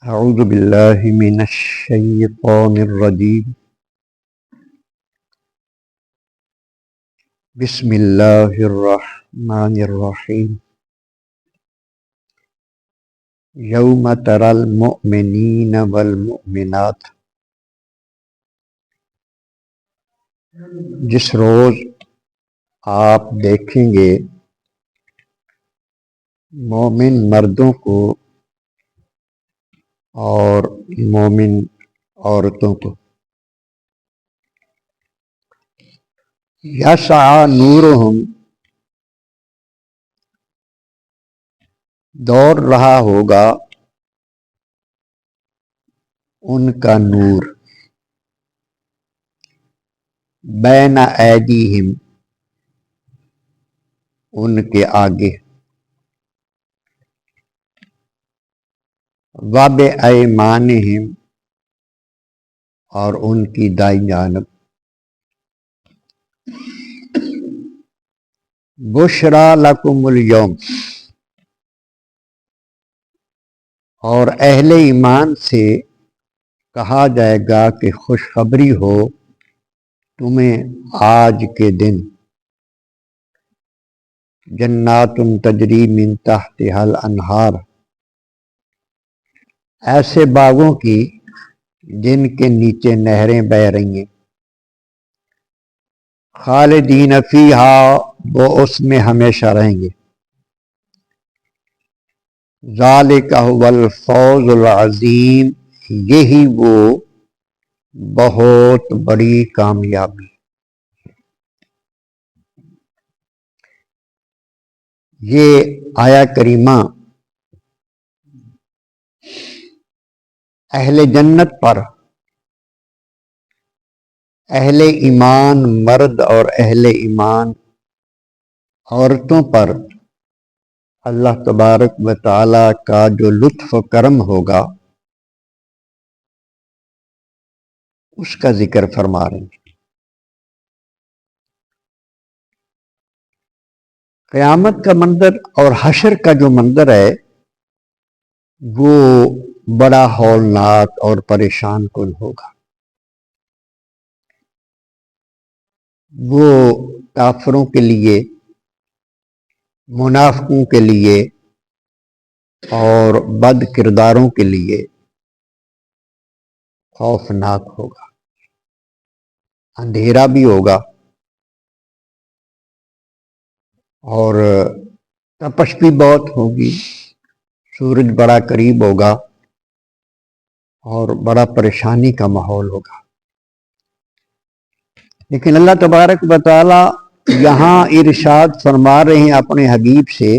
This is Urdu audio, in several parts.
أعوذ بالله من الشيطان الرجيم. بسم الله الرحمن الرحيم. يوم ترى المؤمنين والمؤمنات. جس روز آپ دیکھیں گے مومن مردوں کو اور مومن عورتوں کو. یسعی نورہم، دوڑ رہا ہوگا ان کا نور، بین ایدیہم، ان کے آگے، وبایمانہم، اور ان کی دائیں جانب. بشری لکم الیوم، اور اہل ایمان سے کہا جائے گا کہ خوشخبری ہو تمہیں آج کے دن. جنات تجری من تحتها الانہار، ایسے باغوں کی جن کے نیچے نہریں بہہ رہی ہیں. خالدین فیہا، وہ اس میں ہمیشہ رہیں گے. ذالک هو الفوز العظیم، یہی وہ بہت بڑی کامیابی. یہ آیا کریمہ اہل جنت پر، اہل ایمان مرد اور اہل ایمان عورتوں پر اللہ تبارک و تعالی کا جو لطف و کرم ہوگا اس کا ذکر فرما رہے ہیں. قیامت کا منظر اور حشر کا جو منظر ہے وہ بڑا ہولناک اور پریشان کن ہوگا. وہ کافروں کے لیے، منافقوں کے لیے اور بد کرداروں کے لیے خوفناک ہوگا. اندھیرا بھی ہوگا اور تپش بھی بہت ہوگی، سورج بڑا قریب ہوگا اور بڑا پریشانی کا ماحول ہوگا. لیکن اللہ تبارک و تعالی یہاں ارشاد فرما رہے ہیں اپنے حبیب سے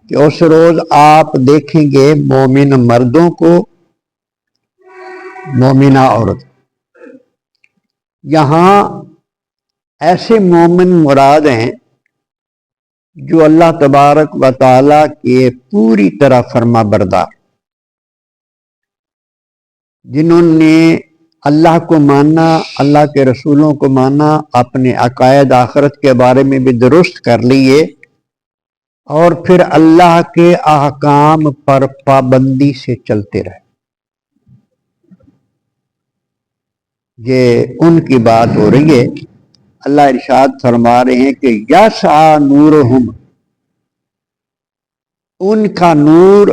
کہ اس روز آپ دیکھیں گے مومن مردوں کو، مومنہ عورت. یہاں ایسے مومن مراد ہیں جو اللہ تبارک و تعالی کے پوری طرح فرما بردار، جنہوں نے اللہ کو مانا، اللہ کے رسولوں کو مانا، اپنے عقائد آخرت کے بارے میں بھی درست کر لیے اور پھر اللہ کے احکام پر پابندی سے چلتے رہے. یہ ان کی بات ہو رہی ہے. اللہ ارشاد فرما رہے ہیں کہ یسعی نورہم، ان کا نور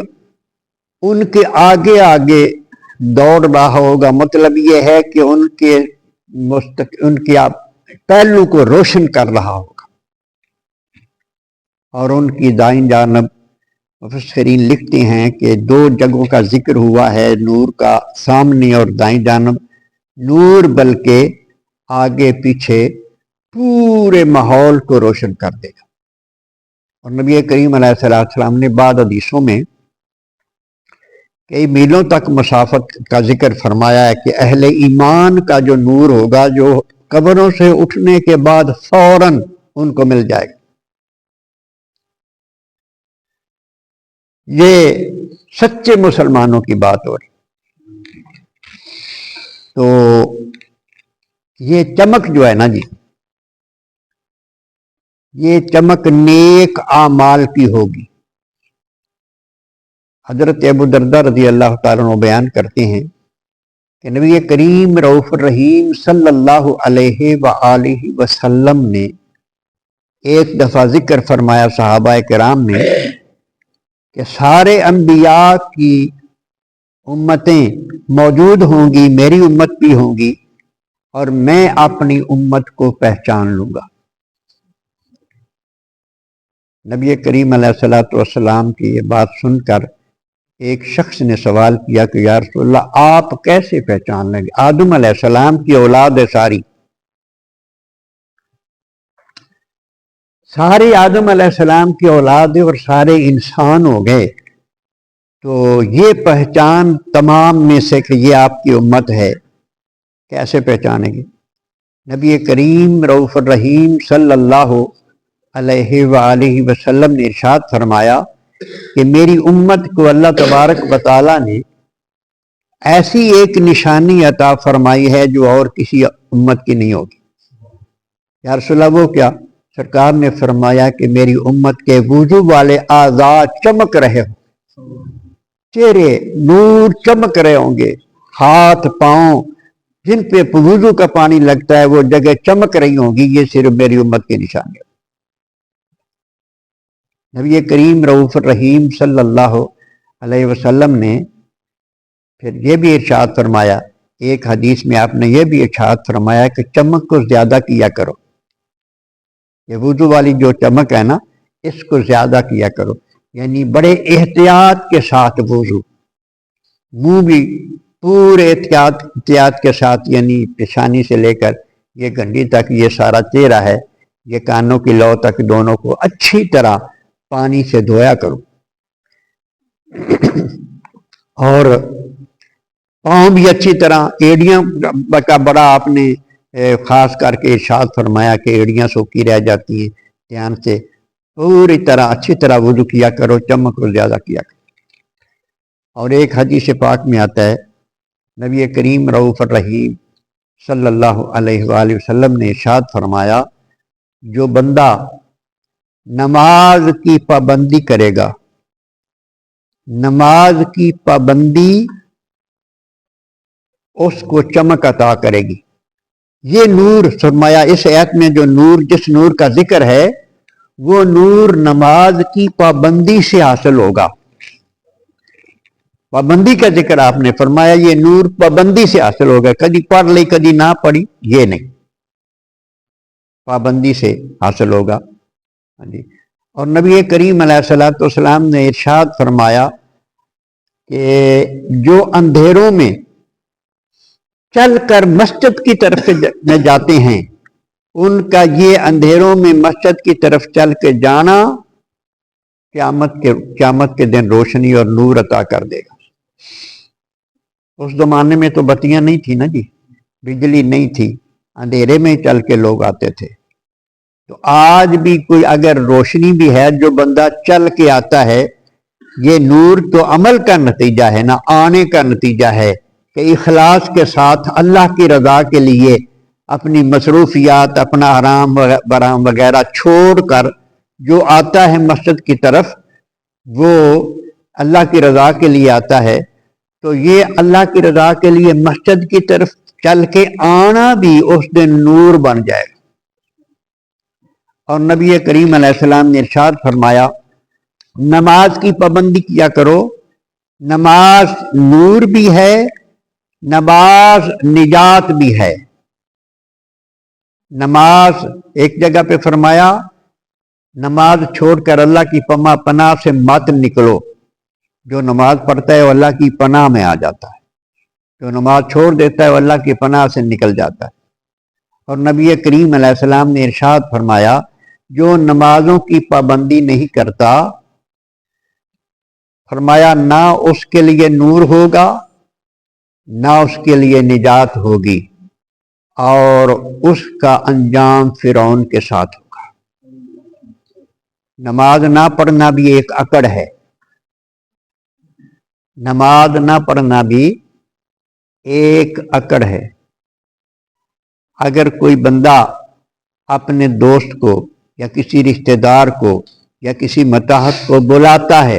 ان کے آگے آگے دوڑ رہا ہوگا. مطلب یہ ہے کہ ان کے پہلو کو روشن کر رہا ہوگا. اور ان کی دائیں جانب مفسرین لکھتے ہیں کہ دو جگہوں کا ذکر ہوا ہے نور کا، سامنے اور دائیں جانب. نور بلکہ آگے پیچھے پورے ماحول کو روشن کر دے گا. اور نبی کریم علیہ السلام نے بعض حدیثوں میں کئی میلوں تک مسافت کا ذکر فرمایا ہے کہ اہل ایمان کا جو نور ہوگا جو قبروں سے اٹھنے کے بعد فوراً ان کو مل جائے گا. یہ سچے مسلمانوں کی بات ہو رہی. تو یہ چمک جو ہے نا جی، یہ چمک نیک اعمال کی ہوگی. حضرت ابو درداء رضی اللہ تعالیٰ عنہ بیان کرتے ہیں کہ نبی کریم رؤوف الرحیم صلی اللہ علیہ وآلہ وسلم نے ایک دفعہ ذکر فرمایا صحابہ کرام نے کہ سارے انبیاء کی امتیں موجود ہوں گی، میری امت بھی ہوں گی، اور میں اپنی امت کو پہچان لوں گا۔ نبی کریم علیہ الصلوۃ والسلام کی یہ بات سن کر ایک شخص نے سوال کیا کہ یا رسول اللہ آپ کیسے پہچان لیں گے؟ آدم علیہ السلام کی اولاد ہے ساری آدم علیہ السلام کی اولاد ہے اور سارے انسان ہو گئے، تو یہ پہچان تمام میں سے کہ یہ آپ کی امت ہے کیسے پہچانیں گے؟ نبی کریم رؤوف الرحیم صلی اللہ علیہ وآلہ وسلم نے ارشاد فرمایا کہ میری امت کو اللہ تبارک و تعالیٰ نے ایسی ایک نشانی عطا فرمائی ہے جو اور کسی امت کی نہیں ہوگی۔ یا رسول اللہ وہ کیا؟ سرکار نے فرمایا کہ میری امت کے وضو والے اعضاء چمک رہے ہوں، چہرے نور چمک رہے ہوں گے، ہاتھ پاؤں جن پہ وضو کا پانی لگتا ہے وہ جگہ چمک رہی ہوں گی، یہ صرف میری امت کی نشانی ہے۔ نبی کریم رؤوف الرحیم صلی اللہ علیہ وسلم نے پھر یہ بھی ارشاد فرمایا، ایک حدیث میں آپ نے یہ بھی ارشاد فرمایا کہ چمک کو زیادہ کیا کرو، یہ وضو والی جو چمک ہے نا اس کو زیادہ کیا کرو، یعنی بڑے احتیاط کے ساتھ وضو، منہ بھی پورے احتیاط کے ساتھ، یعنی پیشانی سے لے کر یہ گنڈی تک یہ سارا چہرہ ہے، یہ کانوں کی لو تک دونوں کو اچھی طرح پانی سے دھویا کرو، اور پاؤں بھی اچھی طرح، ایڑیاں کا بڑا آپ نے خاص کر کے ارشاد فرمایا کہ ایڑیاں سوکھی رہ جاتی ہیں، دھیان سے پوری طرح اچھی طرح وضو کیا کرو، چمک کو زیادہ کیا کرو۔ اور ایک حدیث پاک میں آتا ہے نبی کریم رؤوف الرحیم صلی اللہ علیہ وآلہ وسلم نے ارشاد فرمایا جو بندہ نماز کی پابندی کرے گا، نماز کی پابندی اس کو چمک عطا کرے گی۔ یہ نور فرمایا اس آیت میں جو نور، جس نور کا ذکر ہے وہ نور نماز کی پابندی سے حاصل ہوگا۔ پابندی کا ذکر آپ نے فرمایا، یہ نور پابندی سے حاصل ہوگا، کبھی پڑھ لی کبھی نہ پڑھی یہ نہیں، پابندی سے حاصل ہوگا۔ اور نبی کریم علیہ الصلوۃ والسلام نے ارشاد فرمایا کہ جو اندھیروں میں چل کر مسجد کی طرف میں جاتے ہیں ان کا یہ اندھیروں میں مسجد کی طرف چل کے جانا قیامت کے دن روشنی اور نور عطا کر دے گا۔ اس زمانے میں تو بتیاں نہیں تھی نا جی، بجلی نہیں تھی، اندھیرے میں چل کے لوگ آتے تھے۔ تو آج بھی کوئی اگر روشنی بھی ہے، جو بندہ چل کے آتا ہے، یہ نور تو عمل کا نتیجہ ہے نا، آنے کا نتیجہ ہے کہ اخلاص کے ساتھ اللہ کی رضا کے لیے اپنی مصروفیات، اپنا حرام برام وغیرہ چھوڑ کر جو آتا ہے مسجد کی طرف، وہ اللہ کی رضا کے لیے آتا ہے، تو یہ اللہ کی رضا کے لیے مسجد کی طرف چل کے آنا بھی اس دن نور بن جائے گا۔ اور نبی کریم علیہ السلام نے ارشاد فرمایا نماز کی پابندی کیا کرو، نماز نور بھی ہے، نماز نجات بھی ہے۔ نماز ایک جگہ پہ فرمایا نماز چھوڑ کر اللہ کی پناہ سے مت نکلو، جو نماز پڑھتا ہے وہ اللہ کی پناہ میں آ جاتا ہے، جو نماز چھوڑ دیتا ہے وہ اللہ کی پناہ سے نکل جاتا ہے۔ اور نبی کریم علیہ السلام نے ارشاد فرمایا جو نمازوں کی پابندی نہیں کرتا، فرمایا نہ اس کے لیے نور ہوگا نہ اس کے لیے نجات ہوگی، اور اس کا انجام فرعون کے ساتھ ہوگا۔ نماز نہ پڑھنا بھی ایک اکڑ ہے، نماز نہ پڑھنا بھی ایک اکڑ ہے۔ اگر کوئی بندہ اپنے دوست کو یا کسی رشتہ دار کو یا کسی متحد کو بلاتا ہے